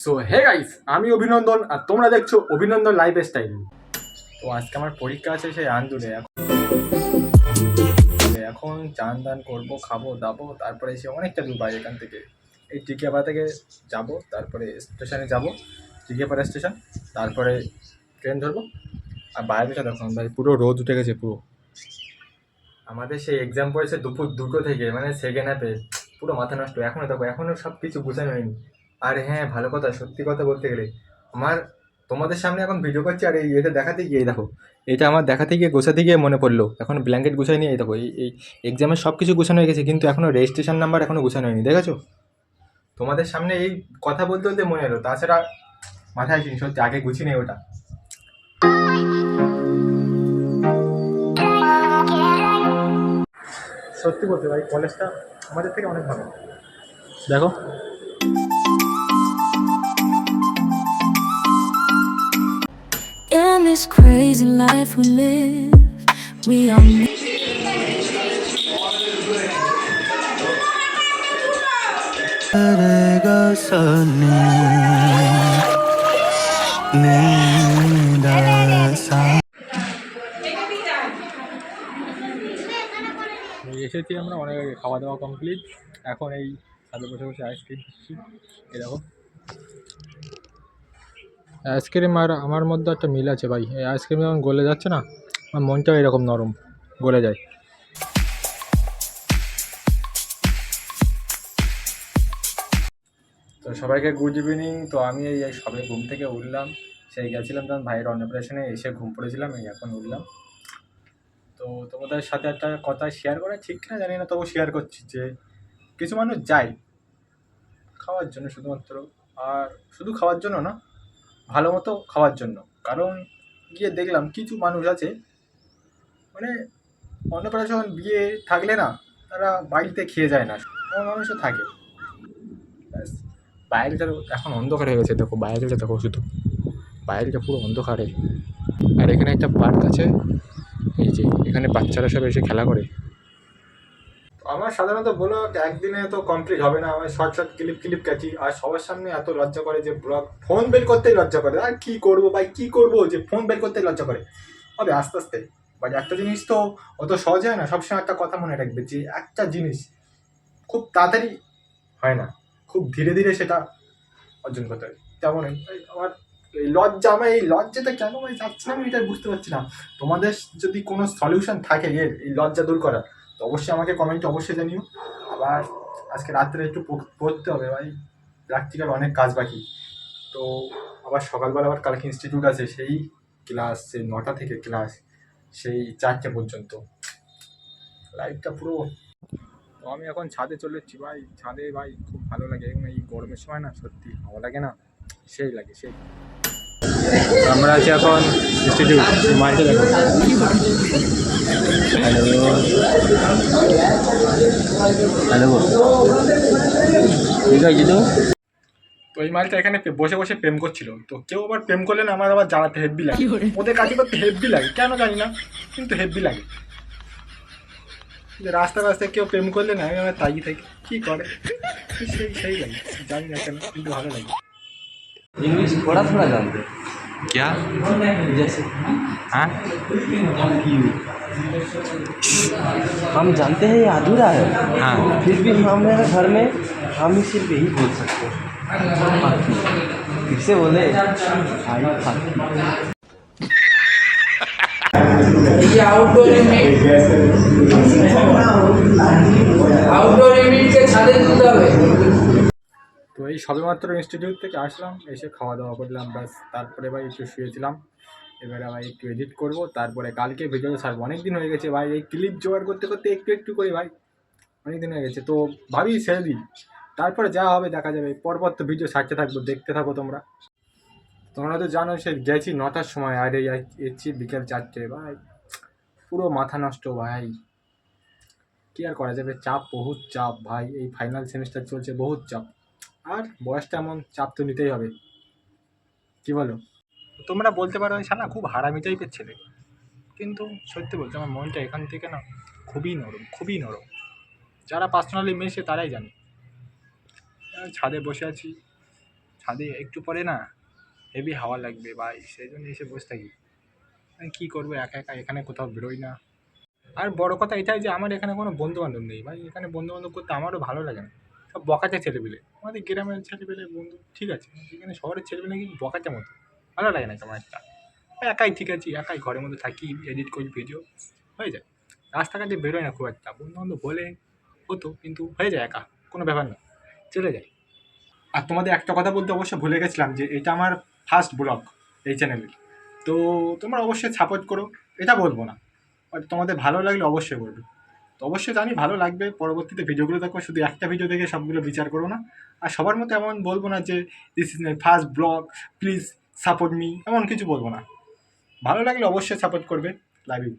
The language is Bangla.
সো হে গাইস, আমি অভিনন্দন আর তোমরা দেখছো অভিনন্দন লাইফ স্টাইল। তো আজকে আমার পরীক্ষা আছে সেই আন্দুলে। এখন চান দান করবো, খাবো দাবো, তারপরে এসে অনেকটা দূর বাইরে এখান থেকে। এই টিকিয়াপাড়া থেকে যাব, তারপরে স্টেশনে যাব, টিকিয়াপাড়া স্টেশন, তারপরে ট্রেন ধরবো। আর বাইরেটা দেখুন ভাই, পুরো রোদ উঠে গেছে পুরো। আমাদের সেই এক্সাম পড়েছে দুপুর 2টো থেকে, মানে সেকেন্ড হাফে। পুরো মাথা নষ্ট। এখনো দেখো, এখনো সব কিছু বোঝানো হয়নি। আর হ্যাঁ, ভালো কথা, সত্যি কথা বলতে গেলে আমার তোমাদের সামনে এখন ভিডিও করছি, আর এই এটা দেখাতে গিয়ে দেখো, এটা আমার দেখাতে গিয়ে গোছাতে গিয়ে মনে পড়লো এখন ব্ল্যাঙ্কেট গুছাই নিয়ে। এই দেখো, এই এক্সামের সব কিছু গোছানো হয়ে গেছে, কিন্তু এখনো রেজিস্ট্রেশন নাম্বার এখনো গোছানো হয়নি, দেখেছো? তোমাদের সামনে এই কথা বলতে বলতে মনে এলো, তাছাড়া মাথায় আসেনি সত্যি, আগে গুছিয়ে নেই ওটা। সত্যি বলতে ভাই, কলেজটা আমাদের থেকে অনেক ভালো। দেখো, In this crazy life we live, we are এসেছি আমরা অনেক আগে, খাওয়া দাওয়া কমপ্লিট। এখন এই ছাদে বসে বসে আইসক্রিম খাচ্ছি। এই দেখো, আইসক্রিম আর আমার মধ্যে একটা মিল আছে ভাই। এই আইসক্রিম যখন গলে যাচ্ছে না, আমার মনটাও এরকম নরম, গলে যায়। তো সবাইকে গুড ইভিনিং। তো আমি এই সবে ঘুম থেকে উঠলাম। সেই গেছিলাম তখন ভাইয়ের অন্নপ্রাশনে, এসে ঘুম পড়েছিলাম, এই এখন উঠলাম। তো তোমাদের সাথে একটা কথা শেয়ার করা ঠিক না জানি না, তবু শেয়ার করছি যে কিছু মানুষ যায় খাওয়ার জন্য শুধুমাত্র, আর শুধু খাওয়ার জন্য না, ভালো মতো খাওয়ার জন্য। কারণ গিয়ে দেখলাম কিছু মানুষ আছে, মানে অন্নপ্রাশন বিয়ে থাকলে না, তারা বাড়িতে খেয়ে যায় না, এমন মানুষও থাকে। ব্যাস, বাইরেটা এখন অন্ধকার হয়ে গেছে, দেখো বাইরেটা দেখো, শুধু বাইরেটা পুরো অন্ধকারে। আর এখানে একটা পার্ক আছে, এই যে এখানে বাচ্চারা সব এসে খেলা করে। আমার সাধারণত ব্লগ একদিনে তো কমপ্লিট হবে না, আমার শর্ট শর্ট ক্লিপ কাটি। আর সবার সামনে এত লজ্জা করে যে ব্লগ ফোন বের করতেই লজ্জা করে। আর কি করবো ভাই, কি করবো, যে ফোন বের করতেই লজ্জা করে। হবে আস্তে আস্তে। বাট একটা জিনিস তো অত সহজ হয় না। সবসময় একটা কথা মনে রাখবে যে একটা জিনিস খুব তাড়াতাড়ি হয় না, খুব ধীরে ধীরে সেটা অর্জন করতে হয়। তেমন আমার এই লজ্জা, আমার এই লজ্জাটা কেন আমি যাচ্ছি না, আমি এটা বুঝতে পারছি না। তোমাদের যদি কোনো সলিউশন থাকে এর এই লজ্জা দূর করার, তো অবশ্যই আমাকে কমেন্টে অবশ্যই জানিও। আবার আজকে রাত্রে একটু পড়তে হবে ভাই, প্র্যাকটিক্যাল অনেক কাজ বাকি। তো আবার সকালবেলা আবার কালকে ইনস্টিটিউট আছে, সেই ক্লাস, সেই 9টা থেকে ক্লাস, সেই 4টে পর্যন্ত। লাইফটা পুরো। তো আমি এখন ছাদে চলে এসেছি ভাই। ছাদে ভাই খুব ভালো লাগে, এবং এই গরমের সময় না সত্যি ভালো লাগে না, সেই লাগে সেই। আমরা আছি এখন ইনস্টিটিউট, মাইকে দেখো। Hello hello. তো এই মালটা এখানে বসে বসে প্রেম করছিল। তো কেউ আবার প্রেম করলে না, আমার আবার জ্বালাতে হেব্বি লাগে, ওদের কাছে করতে হেব্বি লাগে, কেন জানি না, কিন্তু হেব্বি লাগে। যে রাস্তা রাস্তায় কেউ প্রেম করলে না, আমি আমার তাই থাকি, কি করে সেই সেই লাগে, জানি না কেন, কিন্তু ভালো লাগে। इंग्लिश थोड़ा थोड़ा जानते हैं क्या? जैसे हाँ, हम जानते हैं ये अधूरा है हाँ। फिर भी हमारे घर में हम ही सिर्फ यही बोल सकते हैं फाकी। फिर से बोले आई फाकी। ये आउटडोर ইউনিটকে ছাদে তুলতে হবে। তো এই সবেমাত্র ইনস্টিটিউট থেকে আসলাম, এসে খাওয়া দাওয়া করলাম, ব্যাস। তারপরে ভাই একটু শুয়েছিলাম। এবারে ভাই একটু এডিট করব, তারপরে কালকে ভিডিও ছাড়বো। অনেক দিন হয়ে গেছে ভাই, এই ক্লিপ জোগাড় করতে করতে একটু একটু করে ভাই অনেক দিন হয়ে গেছে। তো ভাবি ছেড়ে দিই, তারপরে যা হবে দেখা যাবে। পরপর তো ভিডিও ছাড়তে থাকবো, দেখতে থাকো তোমরা। তোমরা তো জানো সে গেছি 9টার সময়, আর এই এসছি বিকেল 4টে ভাই। পুরো মাথা নষ্ট ভাই, কি আর করা যাবে, চাপ, বহুত চাপ ভাই। এই ফাইনাল সেমিস্টার চলছে, বহুত চাপ। আর বয়সটা এমন, চাপ তো নিতেই হবে, কি বলো? তোমরা বলতে পারো এই শালা খুব হারামি টাইপের ছেলে, কিন্তু সত্যি বলতে আমার মনটা এখান থেকে না খুবই নরম, খুবই নরম। যারা পার্সোনালি মেশে তারাই জানে। ছাদে বসে আছি, ছাদে একটু পরে না হেভি হাওয়া লাগবে ভাই, সেই জন্য এসে বসে থাকি। আমি কী করবো, একা একা এখানে কোথাও বেরোই না। আর বড় কথা এটাই যে আমার এখানে কোনো বন্ধু বান্ধব নেই ভাই, এখানে বন্ধু বান্ধব করতে আমারও ভালো লাগে না। সব বকাটে ছেলেপিলে, আমাদের গ্রামের ছেলেপিলে বন্ধু ঠিক আছে, এখানে শহরের ছেলেপিলে কিন্তু বকাটে মতো, ভালো লাগে না তেমন একটা। একাই ঠিক আছি, একাই ঘরের মধ্যে থাকি, এডিট করি ভিডিও, হয়ে যায়। রাস্তাঘাটে বেরোয় না খুব একটা, বন্ধু বান্ধব বলে হতো কিন্তু হয়ে যায় একা, কোনো ব্যাপার না, চলে যায়। আর তোমাদের একটা কথা বলতে অবশ্য ভুলে গেছিলাম যে এটা আমার ফার্স্ট ব্লগ এই চ্যানেলের, তো তোমরা অবশ্যই সাপোর্ট করো, এটা বলবো না, আর তোমাদের ভালো লাগলে অবশ্যই বলবে। তো অবশ্যই জানি ভালো লাগবে, পরবর্তীতে ভিডিওগুলো দেখো, শুধু একটা ভিডিও দেখে সবগুলো বিচার করো না। আর সবার মতো এমন বলবো না যে this is my first blog, please support me, এমন কিছু বলবো না। ভালো লাগলে অবশ্যই সাপোর্ট করবে। Love you.